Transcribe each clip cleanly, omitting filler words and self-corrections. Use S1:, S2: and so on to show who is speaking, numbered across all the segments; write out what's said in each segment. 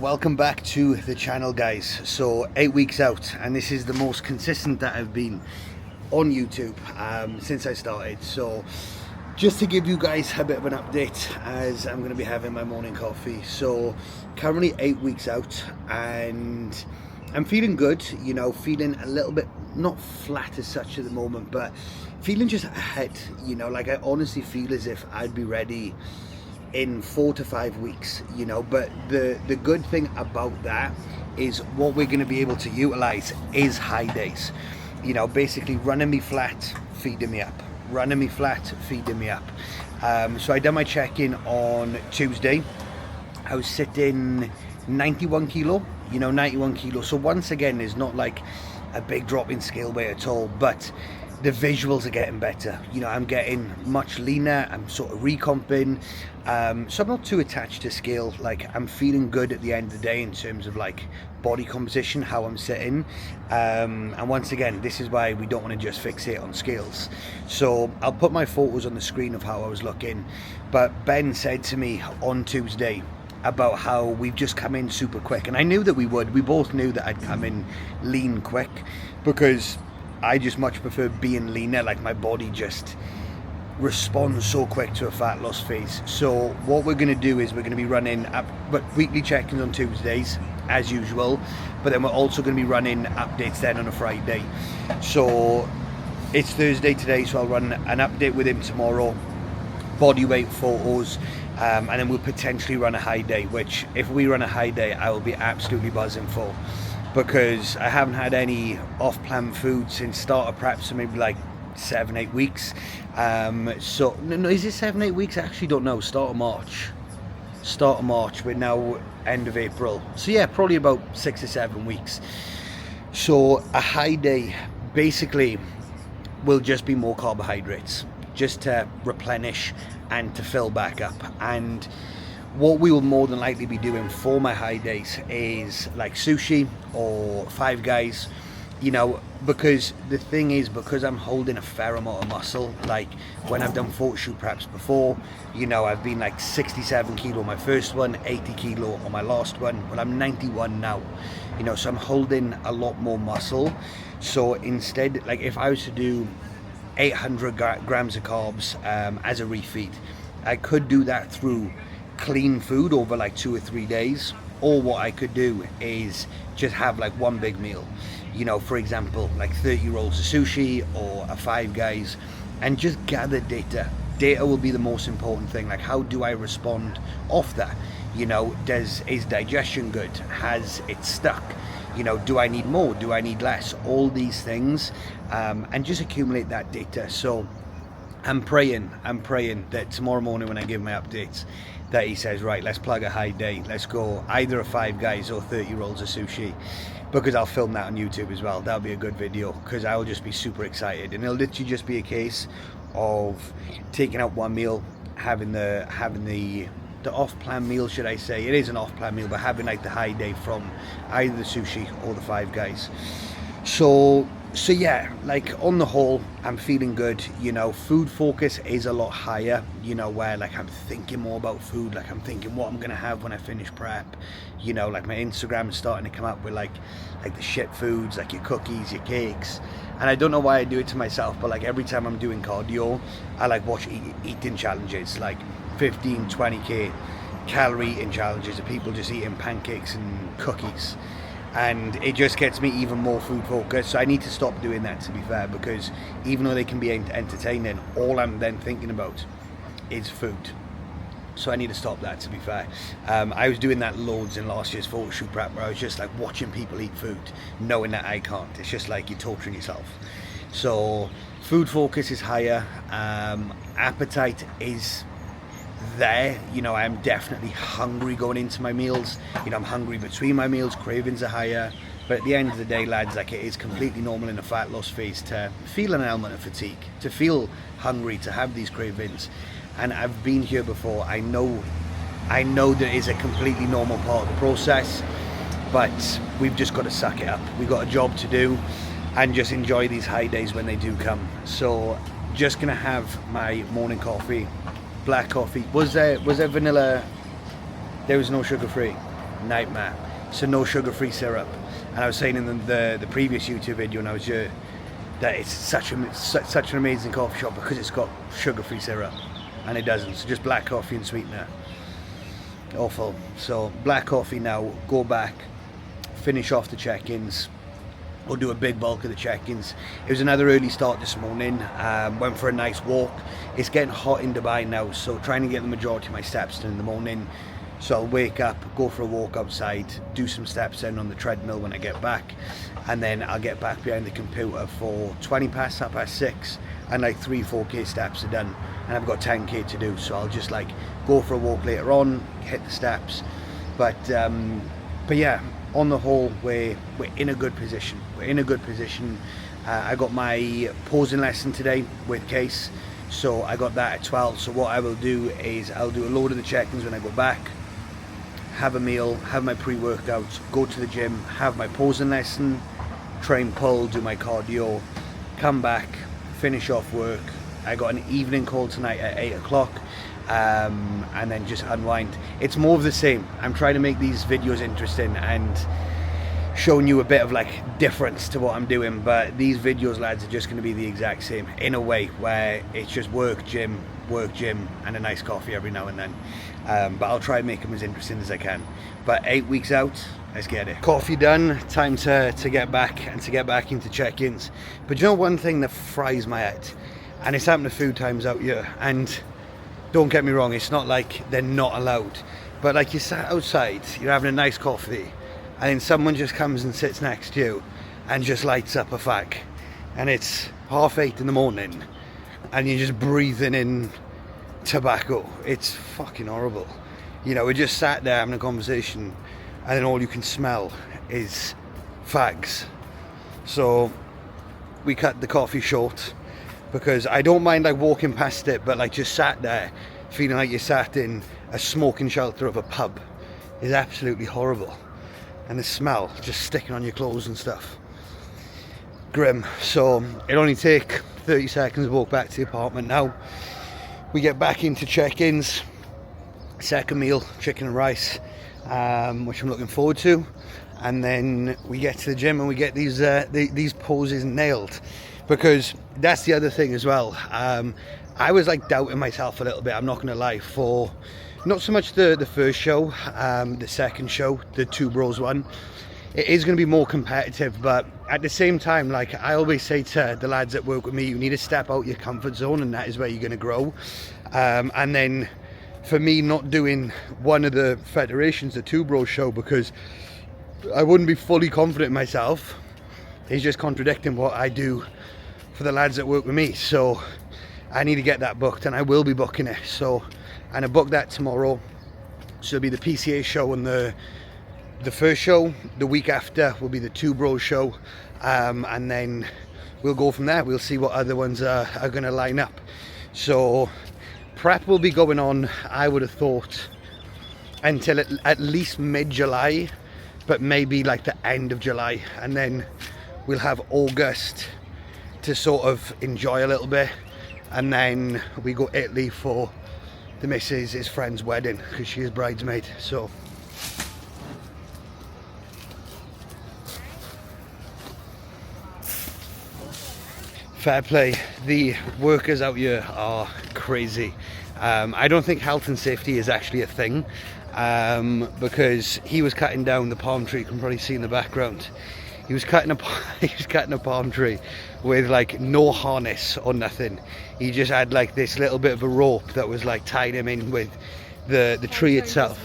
S1: Welcome back to the channel, guys. So 8 weeks out, and this is the most consistent that I've been on YouTube since I started. So just to give you guys a bit of an update, as I'm going to be having my morning coffee. So currently 8 weeks out, and I'm feeling good, you know, feeling a little bit not flat as such at the moment, but feeling just ahead, you know, like I honestly feel as if I'd be ready in 4 to 5 weeks, you know. But the good thing about that is what we're going to be able to utilize is high days, you know, basically running me flat, feeding me up, running me flat, feeding me up. So I done my check-in on Tuesday. I was sitting 91 kilo, you know, 91 kilo. So once again, there's not like a big drop in scale weight at all, but the visuals are getting better. You know, I'm getting much leaner, I'm sort of recomping, so I'm not too attached to scale. Like, I'm feeling good at the end of the day in terms of like body composition, how I'm sitting, and once again, this is why we don't want to just fixate on scales. So I'll put my photos on the screen of how I was looking, but Ben said to me on Tuesday about how we've just come in super quick, and I knew that we would. We both knew that I'd come in lean quick, because I just much prefer being leaner. Like, my body just responds so quick to a fat loss phase. So what we're going to do is we're going to be running up, but weekly check-ins on Tuesdays as usual, but then we're also going to be running updates then on a Friday. So it's Thursday today, so I'll run an update with him tomorrow, body weight photos, and then we'll potentially run a high day, which if we run a high day, I will be absolutely buzzing for, because I haven't had any off-plan food since starter prep, so maybe like 7-8 weeks. So no, is it 7-8 weeks? I actually don't know. Start of March, we're now end of April, so yeah, probably about 6 or 7 weeks. So a high day basically will just be more carbohydrates, just to replenish and to fill back up. And what we will more than likely be doing for my high days is like sushi or Five Guys, you know, because the thing is, because I'm holding a fair amount of muscle, like when I've done photo shoot preps before, you know, I've been like 67 kilo on my first one, 80 kilo on my last one. Well, I'm 91 now, you know, so I'm holding a lot more muscle. So instead, like if I was to do 800 grams of carbs as a refeed, I could do that through clean food over like 2 or 3 days, or what I could do is just have like one big meal, you know, for example like 30 rolls of sushi or a Five Guys, and just gather data. Data will be the most important thing. Like, how do I respond off that? You know, is digestion good? Has it stuck? You know, do I need more? Do I need less? All these things, and just accumulate that data. So I'm praying that tomorrow morning when I give my updates, that he says, right, let's plug a high day, let's go either a Five Guys or 30 rolls of sushi, because I'll film that on YouTube as well. That'll be a good video, because I'll just be super excited, and it'll literally just be a case of taking out one meal, having the off-plan meal, should I say. It is an off-plan meal, but having like the high day from either the sushi or the Five Guys. So yeah, like on the whole, I'm feeling good. You know, food focus is a lot higher, you know, where like I'm thinking more about food. Like, I'm thinking what I'm gonna have when I finish prep. You know, like my Instagram is starting to come up with like the shit foods, like your cookies, your cakes. And I don't know why I do it to myself, but like every time I'm doing cardio, I like watch eating challenges, like 15, 20k calorie eating challenges of people just eating pancakes and cookies. And it just gets me even more food focused. So I need to stop doing that, to be fair, because even though they can be entertaining, all I'm then thinking about is food. So I need to stop that, to be fair. I was doing that loads in last year's photo shoot prep, where I was just like watching people eat food, knowing that I can't. It's just like you're torturing yourself. So food focus is higher, appetite is there. You know, I'm definitely hungry going into my meals. You know, I'm hungry between my meals, cravings are higher. But at the end of the day, lads, like, it is completely normal in a fat loss phase to feel an element of fatigue, to feel hungry, to have these cravings. And I've been here before. I know that is a completely normal part of the process, but we've just got to suck it up. We've got a job to do, and just enjoy these high days when they do come. So just gonna have my morning coffee, black coffee. Was there vanilla? There was no sugar free. nightmare. So no sugar-free syrup. And I was saying in the previous YouTube video when I was here that it's such an amazing coffee shop because it's got sugar-free syrup, and it doesn't. So just black coffee and sweetener. Awful. So black coffee now, go back, finish off the check-ins, or do a big bulk of the check-ins. It was another early start this morning, went for a nice walk. It's getting hot in Dubai now, so trying to get the majority of my steps done in the morning. So I'll wake up, go for a walk outside, do some steps in on the treadmill when I get back, and then I'll get back behind the computer for 20 past, half past 6, and like 3-4k steps are done, and I've got 10k to do. So I'll just like go for a walk later on, hit the steps. But yeah, on the whole, we're in a good position. We're in a good position. I got my posing lesson today with Case, so I got that at 12. So what I will do is I'll do a load of the check-ins when I go back, have a meal, have my pre-workout, go to the gym, have my posing lesson, train pull, do my cardio, come back, finish off work. I got an evening call tonight at 8 o'clock. And then just unwind. It's more of the same. I'm trying to make these videos interesting and showing you a bit of like difference to what I'm doing, but these videos, lads, are just going to be the exact same in a way, where it's just work, gym, and a nice coffee every now and then. But I'll try and make them as interesting as I can. But 8 weeks out, let's get it. Coffee done, time to get back and to get back into check-ins. But you know one thing that fries my head, and it's happened a few times out here, and don't get me wrong, it's not like they're not allowed, but like you sat outside, you're having a nice coffee, and then someone just comes and sits next to you and just lights up a fag, and it's 8:30 in the morning, and you're just breathing in tobacco. It's fucking horrible. You know, we just sat there having a conversation, and then all you can smell is fags. So we cut the coffee short, because I don't mind like walking past it, but like just sat there feeling like you sat in a smoking shelter of a pub is absolutely horrible. And the smell just sticking on your clothes and stuff, grim. So it'll only take 30 seconds to walk back to the apartment now. We get back into check-ins, second meal, chicken and rice, which I'm looking forward to, and then we get to the gym and we get these poses nailed. Because that's the other thing as well. I was like doubting myself a little bit, I'm not going to lie, for not so much the first show, the second show, the Two Bros one. It is going to be more competitive, but at the same time, like I always say to the lads that work with me, you need to step out your comfort zone, and that is where you're going to grow. And then for me, not doing one of the federations, the Two Bros show, because I wouldn't be fully confident in myself, is just contradicting what I do for the lads that work with me. So I need to get that booked, and I will be booking it. So, and I booked that tomorrow, so it'll be the PCA show, and the first show the week after will be the Two Bros show, and then we'll go from there. We'll see what other ones are going to line up. So prep will be going on, I would have thought, until at least mid-July, but maybe like the end of July, and then we'll have August to sort of enjoy a little bit, and then we go Italy for the missus, his friend's wedding, because she is bridesmaid. So fair play, the workers out here are crazy. I don't think health and safety is actually a thing, because he was cutting down the palm tree, you can probably see in the background. He was cutting a palm tree with like no harness or nothing. He just had like this little bit of a rope that was like tied him in with the tree itself.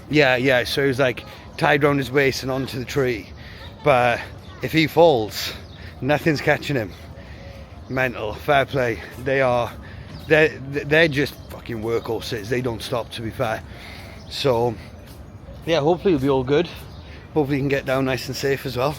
S1: Yeah, so he was like tied around his waist and onto the tree. But if he falls, nothing's catching him. Mental, fair play. They're just fucking workhorses. They don't stop, to be fair. So yeah, hopefully it'll be all good. Hopefully you can get down nice and safe as well.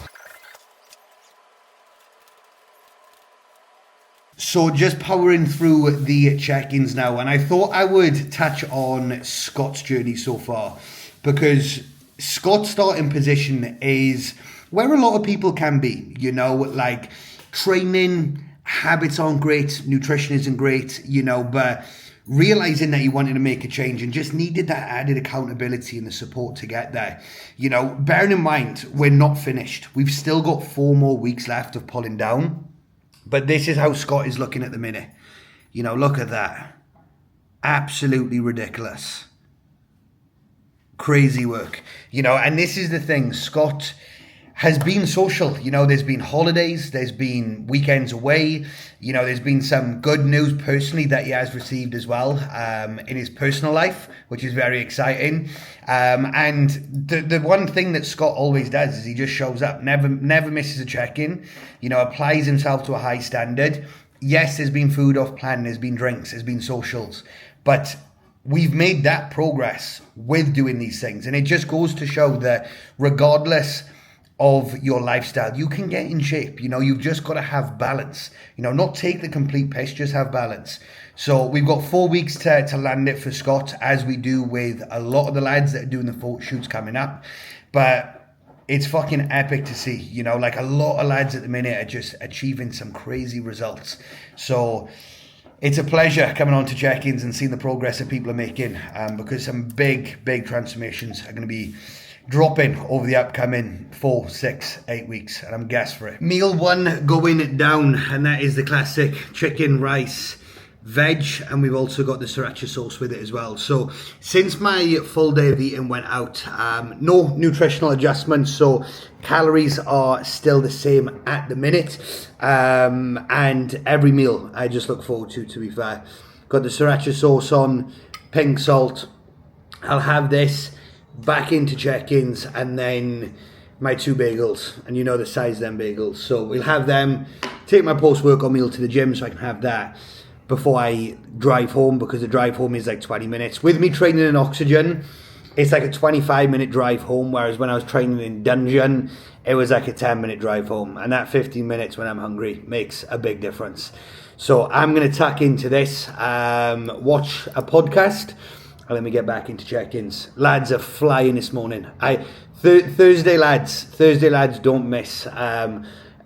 S1: So just powering through the check-ins now, and I thought I would touch on Scott's journey so far, because Scott's starting position is where a lot of people can be, you know, like training habits aren't great, nutrition isn't great, you know, but realizing that he wanted to make a change and just needed that added accountability and the support to get there. You know, bearing in mind, we're not finished. We've still got 4 more weeks left of pulling down. But this is how Scott is looking at the minute. You know, look at that. Absolutely ridiculous. Crazy work. You know, and this is the thing. Scott has been social. You know, there's been holidays, there's been weekends away. You know, there's been some good news personally that he has received as well in his personal life, which is very exciting. And the one thing that Scott always does is he just shows up, never misses a check-in, you know, applies himself to a high standard. Yes, there's been food off plan, there's been drinks, there's been socials, but we've made that progress with doing these things. And it just goes to show that regardless of your lifestyle, you can get in shape. You know, you've just got to have balance. You know, not take the complete piss, just have balance. So we've got 4 weeks to land it for Scott, as we do with a lot of the lads that are doing the photo shoots coming up. But it's fucking epic to see. You know, like a lot of lads at the minute are just achieving some crazy results. So it's a pleasure coming on to check-ins and seeing the progress that people are making, because some big transformations are going to be dropping over the upcoming 4, 6, 8 weeks, and I'm gassed for it. Meal 1 going down, and that is the classic chicken, rice, veg, and we've also got the sriracha sauce with it as well. So since my full day of eating went out, no nutritional adjustments, so calories are still the same at the minute, and every meal I just look forward to be fair. Got the sriracha sauce on, pink salt. I'll have this back into check-ins, and then my 2 bagels, and you know the size of them bagels, so we'll have them, take my post-workout meal to the gym so I can have that before I drive home, because the drive home is like 20 minutes. With me training in oxygen, it's like a 25-minute drive home, whereas when I was training in dungeon, it was like a 10-minute drive home, and that 15 minutes when I'm hungry makes a big difference. So I'm going to tuck into this, watch a podcast, and let me get back into check-ins. Lads are flying this morning. Thursday lads don't miss.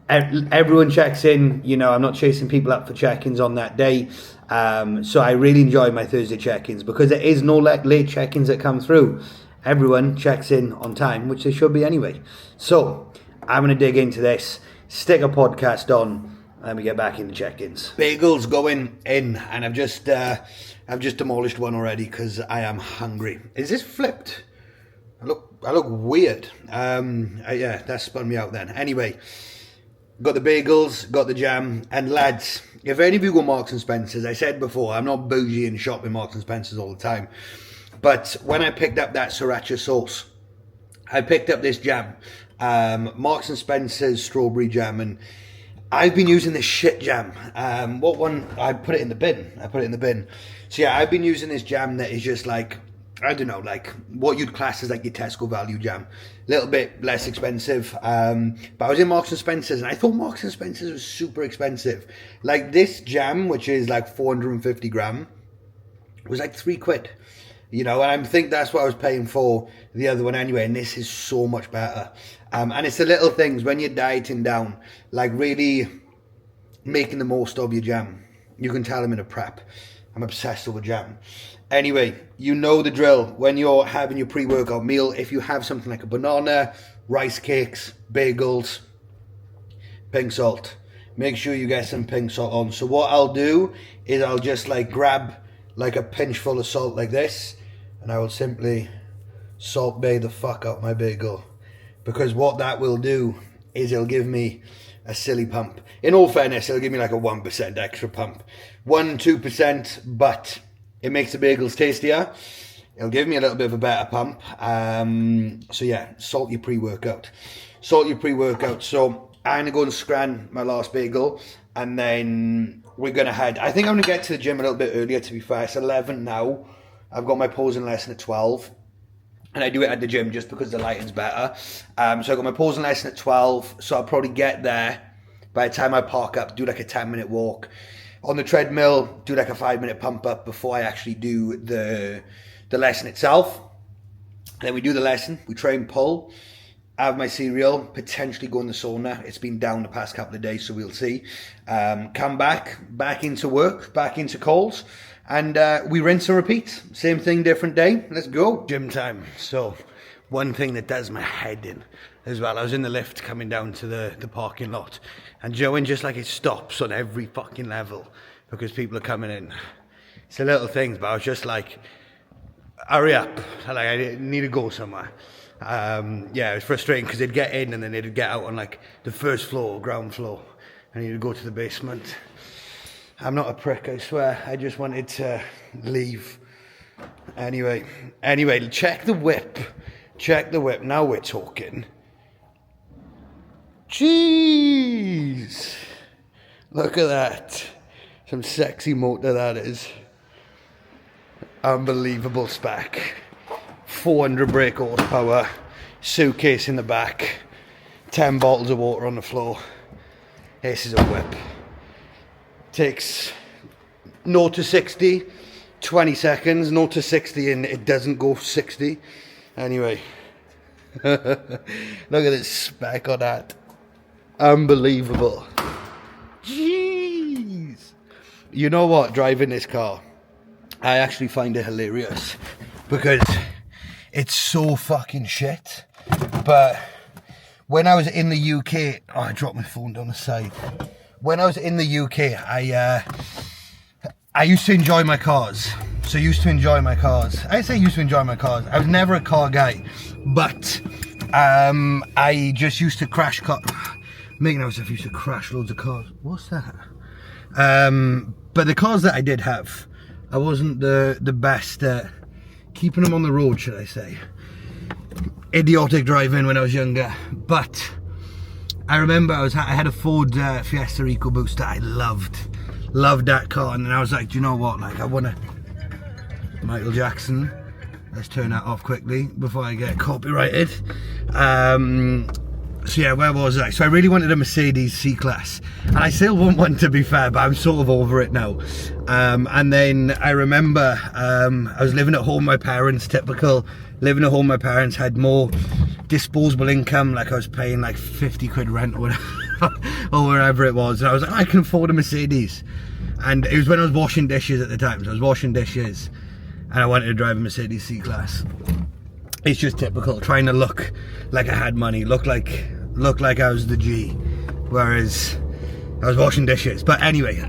S1: Everyone checks in. You know, I'm not chasing people up for check-ins on that day. So I really enjoy my Thursday check-ins, because there is no late check-ins that come through. Everyone checks in on time, which they should be anyway. So I'm going to dig into this, stick a podcast on, and let me get back into check-ins. Bagels going in, and I've just demolished one already because I am hungry. Is this flipped? I look weird. Yeah, that spun me out then. Anyway, got the bagels, got the jam, and lads, if any of you go Marks and Spencer's, I said before, I'm not bougie and shop in Marks and Spencer's all the time, but when I picked up that sriracha sauce, I picked up this jam, Marks and Spencer's strawberry jam, and I've been using this shit jam. What one? I put it in the bin. So yeah, I've been using this jam that is just like, I don't know, like what you'd class as like your Tesco value jam. A little bit less expensive. But I was in Marks and Spencer's, and I thought Marks and Spencer's was super expensive. Like this jam, which is like 450 gram, was like £3. You know, and I think that's what I was paying for the other one anyway, and this is so much better. And it's the little things when you're dieting down, like really making the most of your jam. You can tell I'm in a prep. I'm obsessed over jam. Anyway, you know the drill. When you're having your pre-workout meal, if you have something like a banana, rice cakes, bagels, pink salt, make sure you get some pink salt on. So what I'll do is I'll just like grab like a pinch full of salt like this, and I will simply salt bay the fuck out my bagel. Because what that will do is it'll give me a silly pump. In all fairness, it'll give me like a 1% extra pump. 1-2%, but it makes the bagels tastier. It'll give me a little bit of a better pump. So yeah, salt your pre-workout. So I'm going to go and scran my last bagel, and then we're going to head. I think I'm going to get to the gym a little bit earlier, to be fair. It's 11 now. I've got my posing lesson at 12. And I do it at the gym just because the lighting's better. So I got my posing lesson at 12. So I'll probably get there by the time I park up, do like a 10-minute walk. On the treadmill, do like a 5-minute pump up before I actually do the lesson itself. And then we do the lesson, we train pull, have my cereal, potentially go in the sauna. It's been down the past couple of days, so we'll see. Come back into work, back into calls. And we rinse and repeat. Same thing, different day. Let's go. Gym time. So one thing that does my head in as well, I was in the lift coming down to the parking lot, and Joey just like it stops on every fucking level because people are coming in. It's the little things, but I was just like, hurry up, like I need to go somewhere. Yeah, it was frustrating because they'd get in and then they'd get out on like the first floor, ground floor. I needed to go to the basement. I'm not a prick, I swear. I just wanted to leave. Anyway, check the whip. Check the whip. Now we're talking. Jeez. Look at that. Some sexy motor that is. Unbelievable spec. 400 brake horsepower. Suitcase in the back. 10 bottles of water on the floor. This is a whip. Takes 0 to 60, 20 seconds. 0 to 60 and it doesn't go 60. Anyway. Look at this spec on that. Unbelievable. Jeez. You know what, driving this car, I actually find it hilarious because it's so fucking shit. But when I was in the UK, oh, I dropped my phone down the side. When I was in the UK, I used to enjoy my cars. I say used to enjoy my cars. I was never a car guy, but I just used to crash cars. Making myself used to crash loads of cars. What's that? But the cars that I did have, I wasn't the best at keeping them on the road, should I say. Idiotic driving when I was younger, but I remember I had a Ford Fiesta EcoBoost that I loved that car, and then I was like, do you know what, like I want to Michael Jackson, let's turn that off quickly before I get copyrighted. So yeah, where was I? So I really wanted a Mercedes C-Class, and I still want one, to be fair, but I'm sort of over it now. And then I remember I was living at home with my parents, typical living at home with my parents, had more disposable income, like I was paying like 50 quid rent or whatever, or wherever it was, and I was like, I can afford a Mercedes. And it was when I was washing dishes at the time, so I was washing dishes and I wanted to drive a Mercedes C-Class. It's just typical, trying to look like I had money, look like I was the G, whereas I was washing dishes. But anyway,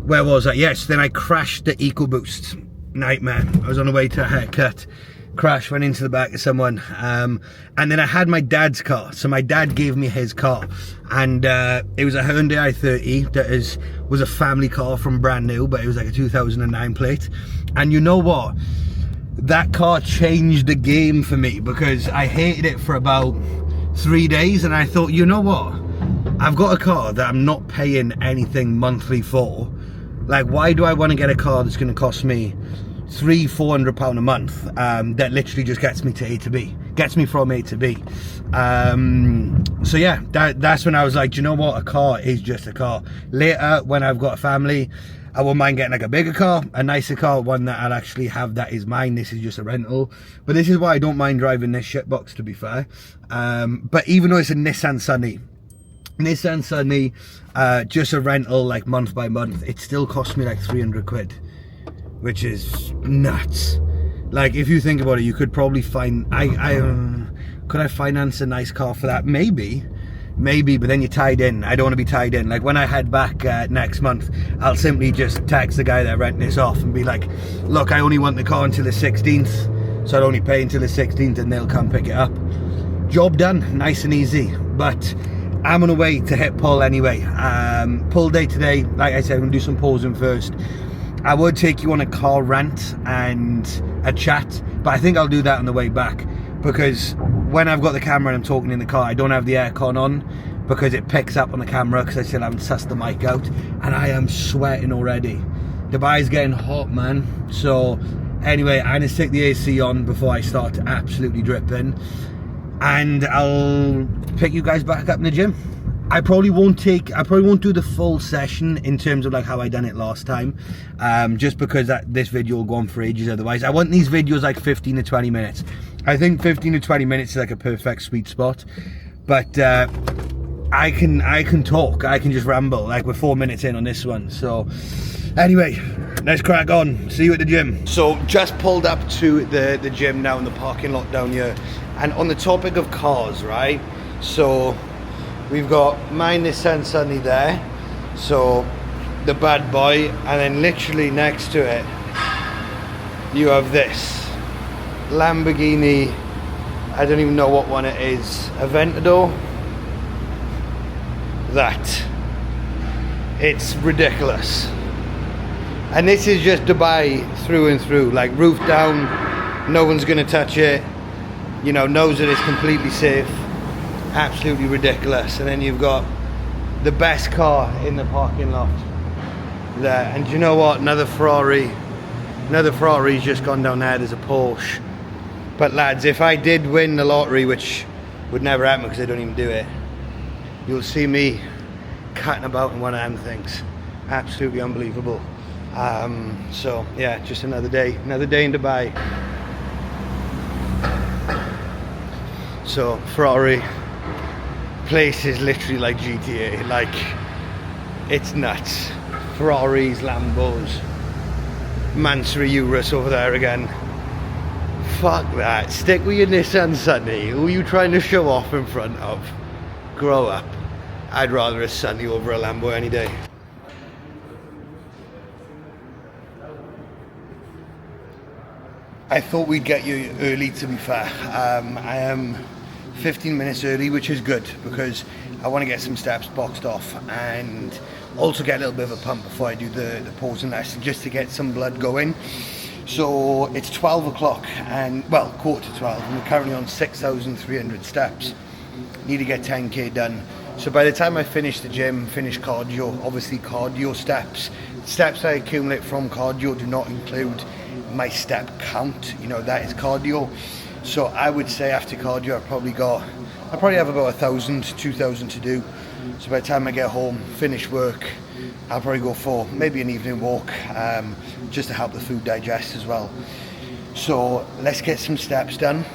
S1: where was I? Yes, then I crashed the EcoBoost. Nightmare. I was on the way to a haircut, crashed, went into the back of someone, and then I had my dad's car. So my dad gave me his car, and it was a Hyundai i30 that was a family car from brand new, but it was like a 2009 plate. And you know what? That car changed the game for me, because I hated it for about 3 days, and I thought, you know what, I've got a car that I'm not paying anything monthly for. Like, why do I want to get a car that's going to cost me £300-400 a month, that literally just gets me to A to B, gets me from A to B. So yeah, that's when I was like, do you know what, a car is just a car. Later, when I've got a family, I won't mind getting like a bigger car, a nicer car, one that I'll actually have that is mine. This is just a rental. But this is why I don't mind driving this shitbox, to be fair. But even though it's a Nissan Sunny, just a rental, like month by month, it still cost me like 300 quid, which is nuts. Like, if you think about it, you could probably find, could I finance a nice car for that? Maybe, but then you're tied in. I don't want to be tied in. Like, when I head back next month, I'll simply just text the guy that rented this off and be like, look, I only want the car until the 16th, so I'll only pay until the 16th, and they'll come pick it up. Job done, nice and easy. But I'm on the way to hit pull anyway. Pull day today. Like I said, I'm gonna do some posing first. I would take you on a car rant and a chat, but I think I'll do that on the way back, because when I've got the camera and I'm talking in the car, I don't have the aircon on because it picks up on the camera, because I still haven't sussed the mic out, and I am sweating already. Dubai's getting hot, man. So anyway, I'm gonna stick the AC on before I start absolutely dripping, and I'll pick you guys back up in the gym. I probably won't do the full session in terms of like how I done it last time, just because this video will go on for ages otherwise. I want these videos like 15 to 20 minutes. I think 15 to 20 minutes is like a perfect sweet spot. But I can talk, I can just ramble. Like, we're 4 minutes in on this one. So anyway, let's crack on. See you at the gym. So just pulled up to the gym now in the parking lot down here. And on the topic of cars, right? So we've got my Nissan Sunny there. So the bad boy, and then literally next to it, you have this Lamborghini, I don't even know what one it is, Aventador. That. It's ridiculous. And this is just Dubai through and through, like roof down, no one's gonna touch it, you know, knows that it's completely safe. Absolutely ridiculous. And then you've got the best car in the parking lot there. And do you know what? Another Ferrari's just gone down there. There's a Porsche. But lads, if I did win the lottery, which would never happen because I don't even do it, you'll see me cutting about in one of them things. Absolutely unbelievable. So yeah, just another day in Dubai. So Ferrari place is literally like GTA, like it's nuts. Ferraris, Lambos, Mansory Urus over there again. Fuck that, stick with your Nissan Sunny. Who are you trying to show off in front of? Grow up. I'd rather a Sunny over a Lambo any day. I thought we'd get you early, to be fair. I am 15 minutes early, which is good because I want to get some steps boxed off and also get a little bit of a pump before I do the posing lesson, just to get some blood going. So it's 12 o'clock and, well, quarter to 12, and we're currently on 6,300 steps. Need to get 10k done. So by the time I finish the gym, finish cardio, obviously cardio steps I accumulate from cardio do not include my step count, you know, that is cardio. So I would say after cardio I probably have about 1,000, 2,000 to do. So by the time I get home, finish work, I'll probably go for maybe an evening walk, just to help the food digest as well. So let's get some steps done,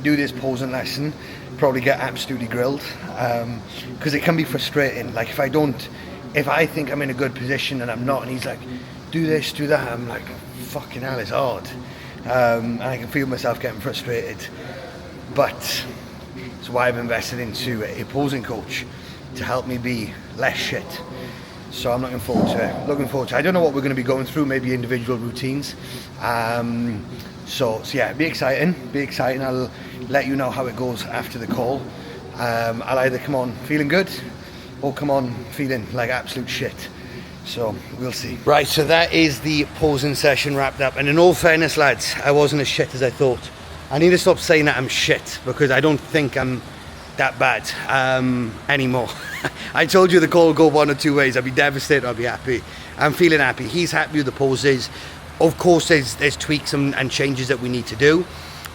S1: do this posing lesson, probably get absolutely grilled, because it can be frustrating. Like if I think I'm in a good position and I'm not, and he's like, do this, do that, I'm like, fucking hell, it's hard. And I can feel myself getting frustrated. But it's why I've invested into a posing coach to help me be less shit. So I'm looking forward to it. I don't know what we're going to be going through, maybe individual routines. So yeah, be exciting. I'll let you know how it goes after the call. I'll either come on feeling good or come on feeling like absolute shit. So we'll see. Right, so that is the posing session wrapped up. And in all fairness, lads, I wasn't as shit as I thought. I need to stop saying that I'm shit, because I don't think I'm that bad anymore. I told you the call will go one or two ways. I'll be devastated, I'll be happy. I'm feeling happy. He's happy with the poses. Of course, there's tweaks and changes that we need to do.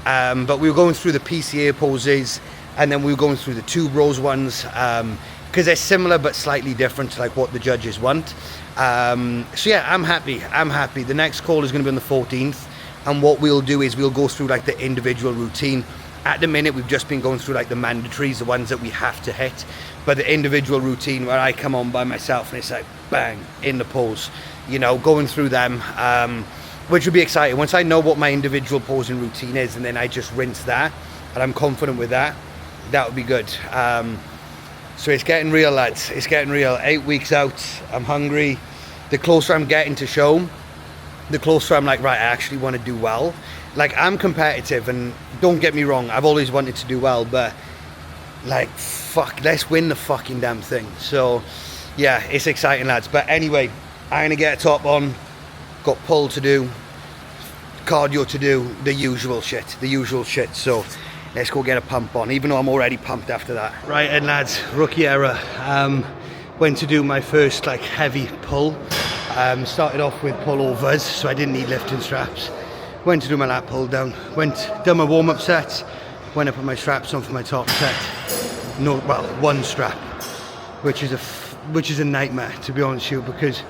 S1: But we were going through the PCA poses, and then we were going through the tube rows ones, because they're similar but slightly different to like what the judges want. So yeah, I'm happy. The next call is going to be on the 14th, and what we'll do is we'll go through like the individual routine. At the minute, we've just been going through like the mandatories, the ones that we have to hit, but the individual routine where I come on by myself and it's like bang in the pose, you know, going through them, which would be exciting. Once I know what my individual posing routine is, and then I just rinse that and I'm confident with that, that would be good. So it's getting real, lads. It's getting real. 8 weeks out, I'm hungry. The closer I'm getting to show, the closer I'm like, right, I actually want to do well. Like, I'm competitive, and don't get me wrong, I've always wanted to do well, but like, fuck, let's win the fucking damn thing. So yeah, it's exciting, lads. But anyway, I'm gonna get a top on, got pull to do, cardio to do, the usual shit. So let's go get a pump on, even though I'm already pumped after that. Right, and lads, rookie error. Went to do my first like heavy pull. Started off with pullovers, so I didn't need lifting straps. Went to do my lat pull down. Done my warm-up sets. Went up with my straps on for my top set. No, well, one strap, which is a nightmare, to be honest with you, because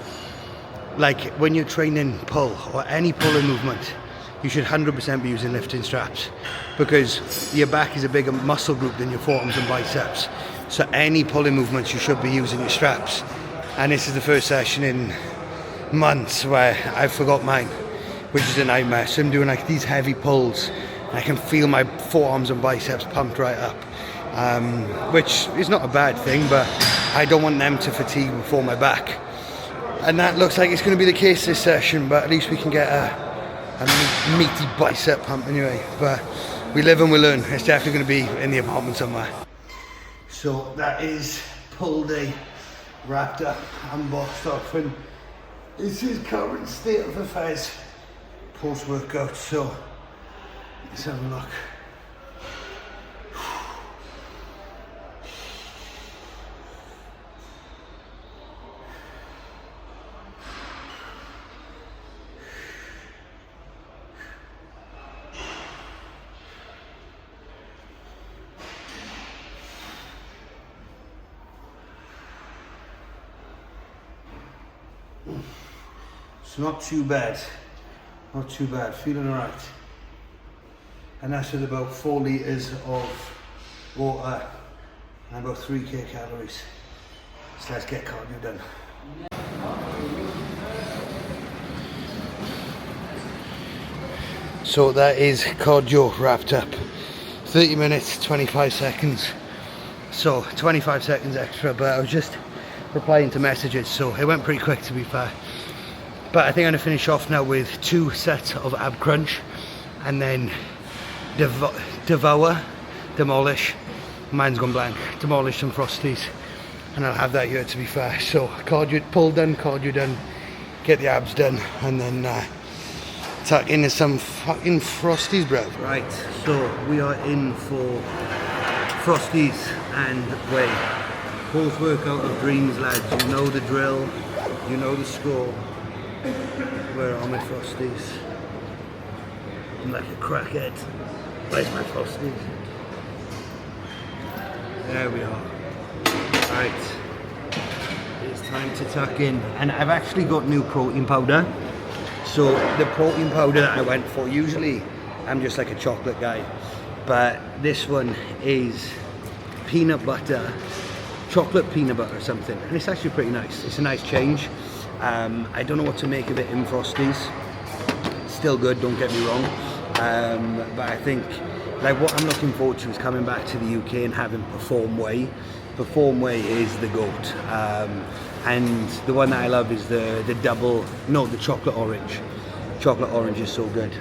S1: like when you're training pull or any pulling movement, you should 100% be using lifting straps, because your back is a bigger muscle group than your forearms and biceps. So any pulling movements, you should be using your straps. And this is the first session in months where I forgot mine, which is a nightmare. So I'm doing like these heavy pulls, and I can feel my forearms and biceps pumped right up, which is not a bad thing, but I don't want them to fatigue before my back. And that looks like it's going to be the case this session, but at least we can get a meaty bicep pump anyway. But we live and we learn. It's definitely going to be in the apartment somewhere. So that is pull day wrapped up and boxed off, and this is current state of affairs post-workout. So let's have a look. It's not too bad, feeling alright. And that's with about 4 litres of water and about 3k calories. So let's get cardio done. So that is cardio wrapped up. 30 minutes, 25 seconds. So 25 seconds extra, but I was just replying to messages, so it went pretty quick to be fair. But I think I'm going to finish off now with 2 sets of ab crunch, and then demolish, mine's gone blank, demolish some Frosties, and I'll have that here to be fair. So cardio, pull done, cardio done, get the abs done, and then tuck into some fucking Frosties, bro. Right, so we are in for Frosties and whey. Post workout of dreams, lads. You know the drill, you know the score. Where are my Frosties? I'm like a crackhead. Where's my Frosties? There we are. Right. It's time to tuck in. And I've actually got new protein powder. So the protein powder that I went for, usually I'm just like a chocolate guy, but this one is peanut butter, chocolate peanut butter or something, and it's actually pretty nice. It's a nice change. I don't know what to make of it in Frosties. Still good, don't get me wrong, but I think like what I'm looking forward to is coming back to the UK and having Perform Whey. Perform Whey is the GOAT, and the one that I love is the chocolate orange. Chocolate orange is so good.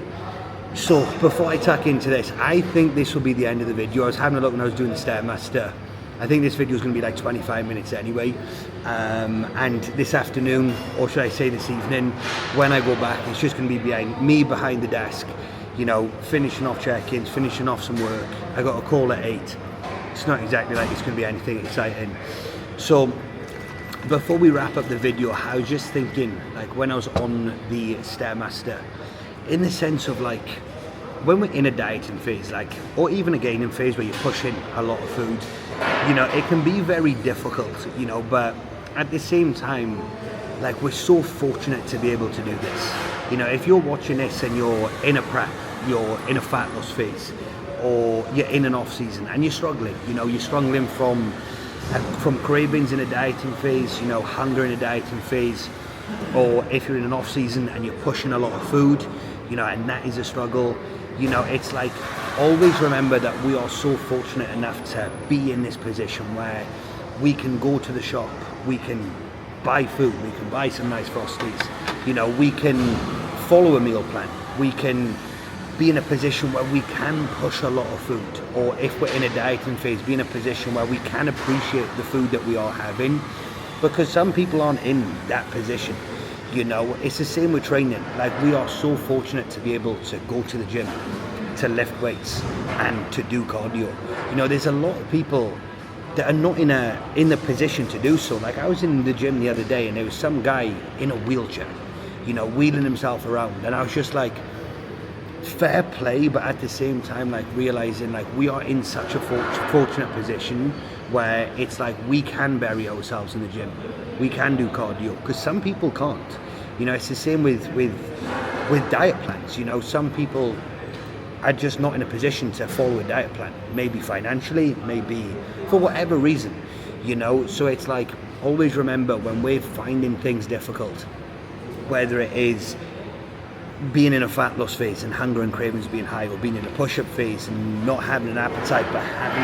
S1: So before I tuck into this, I think this will be the end of the video. I was having a look when I was doing the Stairmaster. I think this video is going to be like 25 minutes anyway, and this afternoon, or should I say this evening, when I go back, it's just going to be behind the desk, you know, finishing off check-ins, finishing off some work. I got a call at 8. It's not exactly like it's going to be anything exciting. So before we wrap up the video, I was just thinking, like when I was on the Stairmaster, in the sense of like, when we're in a dieting phase, like, or even a gaining phase where you're pushing a lot of food, you know, it can be very difficult, you know, but at the same time, like, we're so fortunate to be able to do this. You know, if you're watching this and you're in a prep, you're in a fat loss phase, or you're in an off season and you're struggling, you know, you're struggling from cravings in a dieting phase, you know, hunger in a dieting phase, or if you're in an off season and you're pushing a lot of food, you know, and that is a struggle. You know, it's like, always remember that we are so fortunate enough to be in this position where we can go to the shop, we can buy food, we can buy some nice Frosties, you know, we can follow a meal plan, we can be in a position where we can push a lot of food, or if we're in a dieting phase, be in a position where we can appreciate the food that we are having, because some people aren't in that position. You know, it's the same with training. Like, we are so fortunate to be able to go to the gym, to lift weights, and to do cardio. You know, there's a lot of people that are not in the position to do so. Like, I was in the gym the other day, and there was some guy in a wheelchair, you know, wheeling himself around, and I was just like, fair play, but at the same time, like, realizing like we are in such a fortunate position where it's like we can bury ourselves in the gym, we can do cardio, because some people can't. You know, it's the same with diet plans. You know, some people are just not in a position to follow a diet plan, maybe financially, maybe for whatever reason, you know. So it's like, always remember, when we're finding things difficult, whether it is being in a fat loss phase and hunger and cravings being high, or being in a push-up phase and not having an appetite but having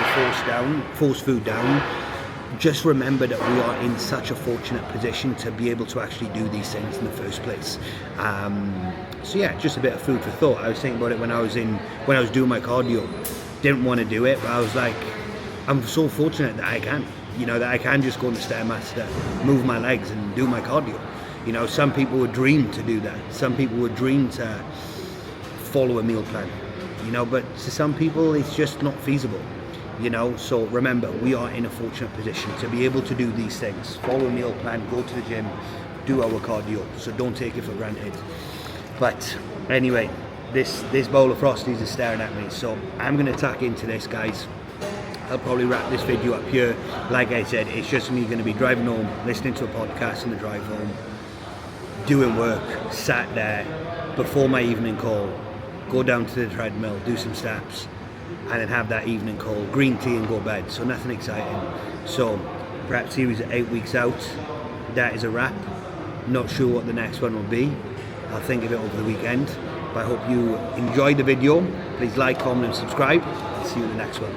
S1: to force food down, just remember that we are in such a fortunate position to be able to actually do these things in the first place. So yeah, just a bit of food for thought. I was thinking about it when I was doing my cardio. Didn't want to do it, but I was like, I'm so fortunate that I can, that I can just go on the Stairmaster, move my legs and do my cardio. Some people would dream to do that. Some people would dream to follow a meal plan, but to some people it's just not feasible, So remember, we are in a fortunate position to be able to do these things. Follow a meal plan, go to the gym, do our cardio. So don't take it for granted. But anyway, this bowl of Frosties is staring at me. So I'm going to tack into this, guys. I'll probably wrap this video up here. Like I said, it's just me going to be driving home, listening to a podcast on the drive home, doing work, sat there before my evening call, go down to the treadmill, do some steps, and then have that evening call, green tea and go to bed. So nothing exciting. So prep series at 8 weeks out, that is a wrap. Not sure what the next one will be. I'll think of it over the weekend. But I hope you enjoyed the video. Please like, comment and subscribe. I'll see you in the next one.